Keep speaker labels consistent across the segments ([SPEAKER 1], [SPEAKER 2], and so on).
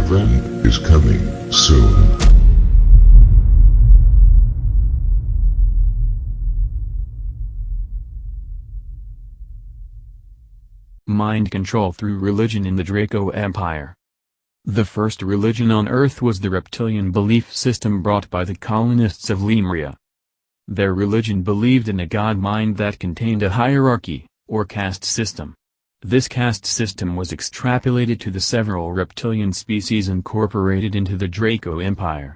[SPEAKER 1] event is coming soon.
[SPEAKER 2] Mind control through religion in the Draco Empire. The first religion on Earth was the reptilian belief system brought by the colonists of Lemuria. Their religion believed in a god mind that contained a hierarchy, or caste system. This caste system was extrapolated to the several reptilian species incorporated into the Draco Empire.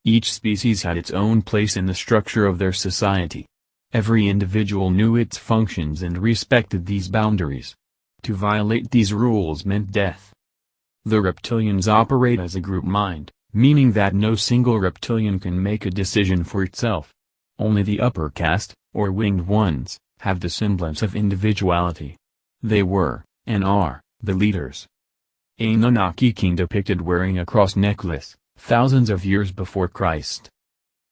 [SPEAKER 2] Each species had its own place in the structure of their society. Every individual knew its functions and respected these boundaries. To violate these rules meant death. The reptilians operate as a group mind, meaning that no single reptilian can make a decision for itself. Only the upper caste, or winged ones, have the semblance of individuality. They were, and are, the leaders. Anunnaki king depicted wearing a cross necklace, thousands of years before Christ.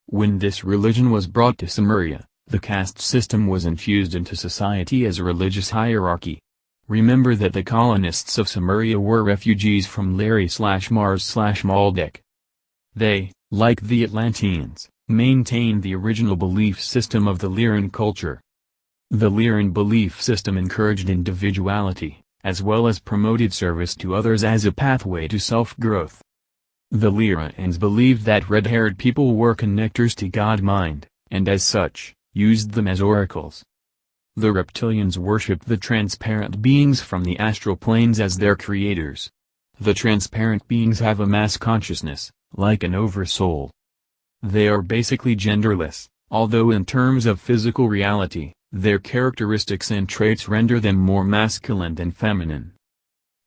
[SPEAKER 2] When this religion was brought to Sumeria, the caste system was infused into society as a religious hierarchy. Remember that the colonists of Sumeria were refugees from Mars/Maldek. They, like the Atlanteans, maintained the original belief system of the Lyran culture. The Lyran belief system encouraged individuality, as well as promoted service to others as a pathway to self-growth. The Lyrans believed that red-haired people were connectors to God-mind, and as such, used them as oracles. The reptilians worshipped the transparent beings from the astral planes as their creators. The transparent beings have a mass consciousness, like an oversoul. They are basically genderless, although in terms of physical reality, their characteristics and traits render them more masculine than feminine.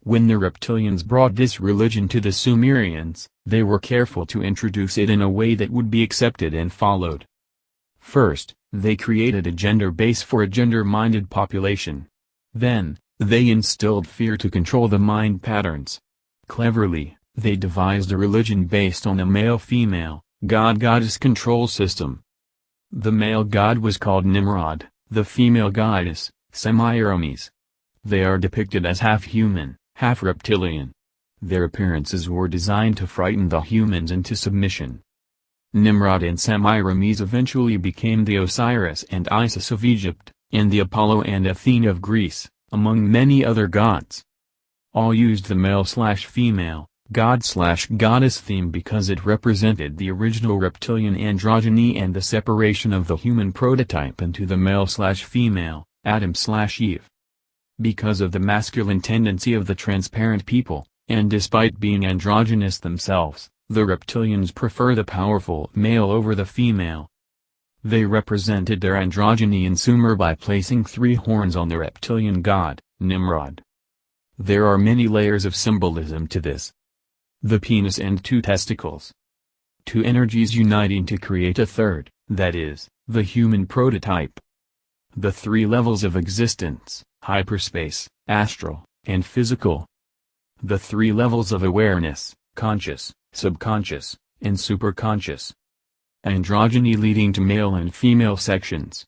[SPEAKER 2] When the reptilians brought this religion to the Sumerians, they were careful to introduce it in a way that would be accepted and followed. First, they created a gender base for a gender-minded population. Then, they instilled fear to control the mind patterns. Cleverly, they devised a religion based on a male-female, god-goddess control system. The male god was called Nimrod, the female goddess, Semiramis. They are depicted as half human, half reptilian. Their appearances were designed to frighten the humans into submission. Nimrod and Semiramis eventually became the Osiris and Isis of Egypt, and the Apollo and Athena of Greece, among many other gods. All used the male/female, god/goddess theme because it represented the original reptilian androgyny and the separation of the human prototype into the male/female, Adam/Eve. Because of the masculine tendency of the transparent people, and despite being androgynous themselves, the reptilians prefer the powerful male over the female. They represented their androgyny in Sumer by placing 3 horns on the reptilian god, Nimrod. There are many layers of symbolism to this. The penis and 2 testicles. 2 energies uniting to create a third, that is, the human prototype. The 3 levels of existence, hyperspace, astral, and physical. The 3 levels of awareness, conscious, subconscious, and superconscious. Androgyny leading to male and female sections.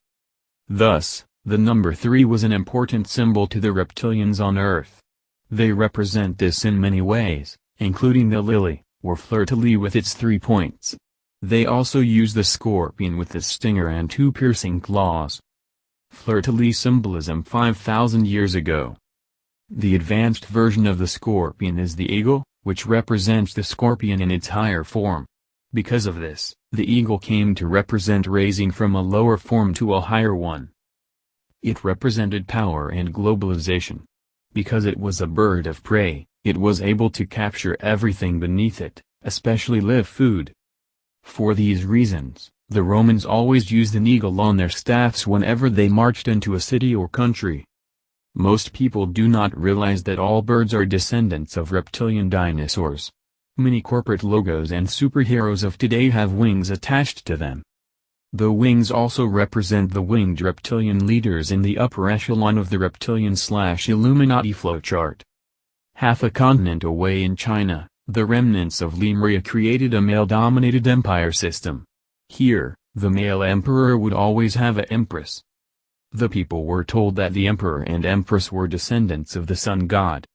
[SPEAKER 2] Thus, the number 3 was an important symbol to the reptilians on Earth. They represent this in many ways, including the lily, or fleur-de-lis with its 3 points. They also use the scorpion with its stinger and 2 piercing claws. Fleur-de-lis symbolism 5,000 years ago. The advanced version of the scorpion is the eagle, which represents the scorpion in its higher form. Because of this, the eagle came to represent raising from a lower form to a higher one. It represented power and globalization. Because it was a bird of prey, it was able to capture everything beneath it, especially live food. For these reasons, the Romans always used an eagle on their staffs whenever they marched into a city or country. Most people do not realize that all birds are descendants of reptilian dinosaurs. Many corporate logos and superheroes of today have wings attached to them. The wings also represent the winged reptilian leaders in the upper echelon of the reptilian/Illuminati flowchart. Half a continent away in China, the remnants of Lemuria created a male-dominated empire system. Here, the male emperor would always have an empress. The people were told that the emperor and empress were descendants of the sun god.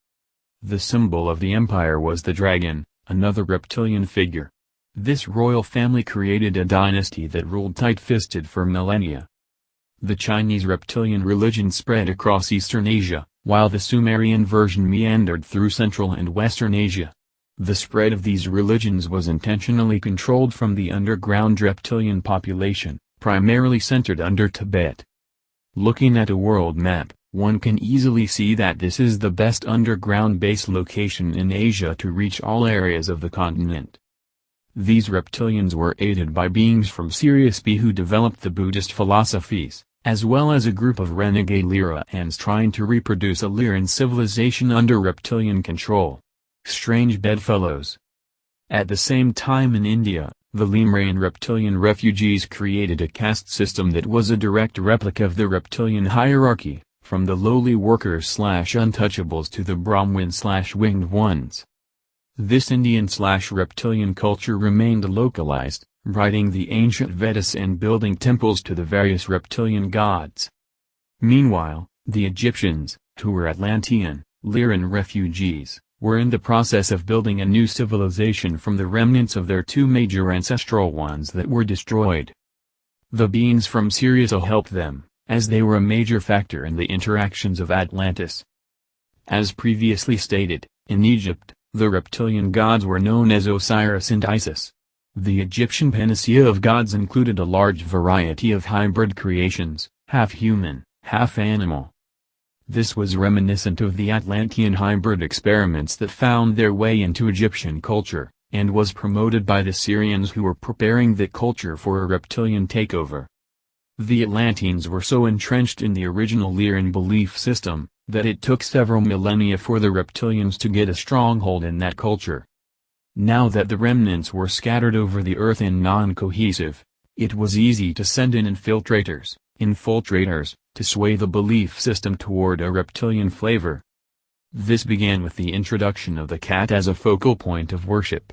[SPEAKER 2] The symbol of the empire was the dragon, another reptilian figure. This royal family created a dynasty that ruled tight-fisted for millennia. The Chinese reptilian religion spread across Eastern Asia, while the Sumerian version meandered through Central and Western Asia. The spread of these religions was intentionally controlled from the underground reptilian population, primarily centered under Tibet. Looking at a world map, one can easily see that this is the best underground base location in Asia to reach all areas of the continent. These reptilians were aided by beings from Sirius B who developed the Buddhist philosophies, as well as a group of renegade Lyrians trying to reproduce a Lyran civilization under reptilian control. Strange bedfellows. At the same time in India, the Lemurian reptilian refugees created a caste system that was a direct replica of the reptilian hierarchy, from the lowly workers/untouchables to the Brahmin/winged ones. This Indian/reptilian culture remained localized, writing the ancient Vedas and building temples to the various reptilian gods. Meanwhile, the Egyptians, who were Atlantean, Lyran refugees, were in the process of building a new civilization from the remnants of their two major ancestral ones that were destroyed. The beings from Sirius helped them, as they were a major factor in the interactions of Atlantis. As previously stated, in Egypt, the reptilian gods were known as Osiris and Isis. The Egyptian panacea of gods included a large variety of hybrid creations, half human, half animal. This was reminiscent of the Atlantean hybrid experiments that found their way into Egyptian culture, and was promoted by the Syrians who were preparing the culture for a reptilian takeover. The Atlanteans were so entrenched in the original Lyran belief system, that it took several millennia for the reptilians to get a stronghold in that culture. Now that the remnants were scattered over the earth and non-cohesive, it was easy to send in infiltrators, to sway the belief system toward a reptilian flavor. This began with the introduction of the cat as a focal point of worship.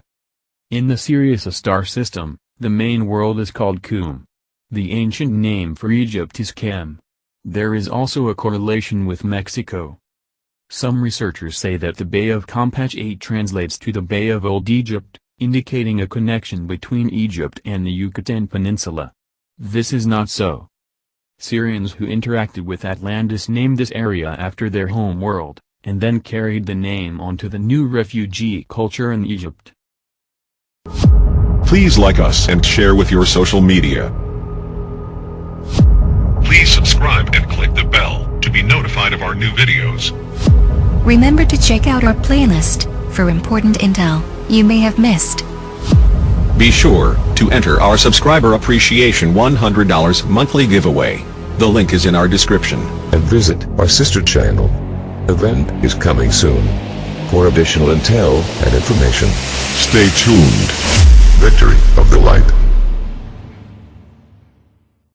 [SPEAKER 2] In the Sirius A star system, the main world is called Kum. The ancient name for Egypt is Kem. There is also a correlation with Mexico. Some researchers say that the Bay of Campeche translates to the Bay of Old Egypt, indicating a connection between Egypt and the Yucatan Peninsula. This is not so. Syrians who interacted with Atlantis named this area after their home world, and then carried the name onto the new refugee culture in Egypt.
[SPEAKER 3] Please like us and share with your social media. Please subscribe and click the bell to be notified of our new videos.
[SPEAKER 4] Remember to check out our playlist for important intel you may have missed.
[SPEAKER 3] Be sure to enter our subscriber appreciation $100 monthly giveaway. The link is in our description.
[SPEAKER 1] And visit our sister channel. Event is coming soon. For additional intel and information, stay tuned. Victory of the Light.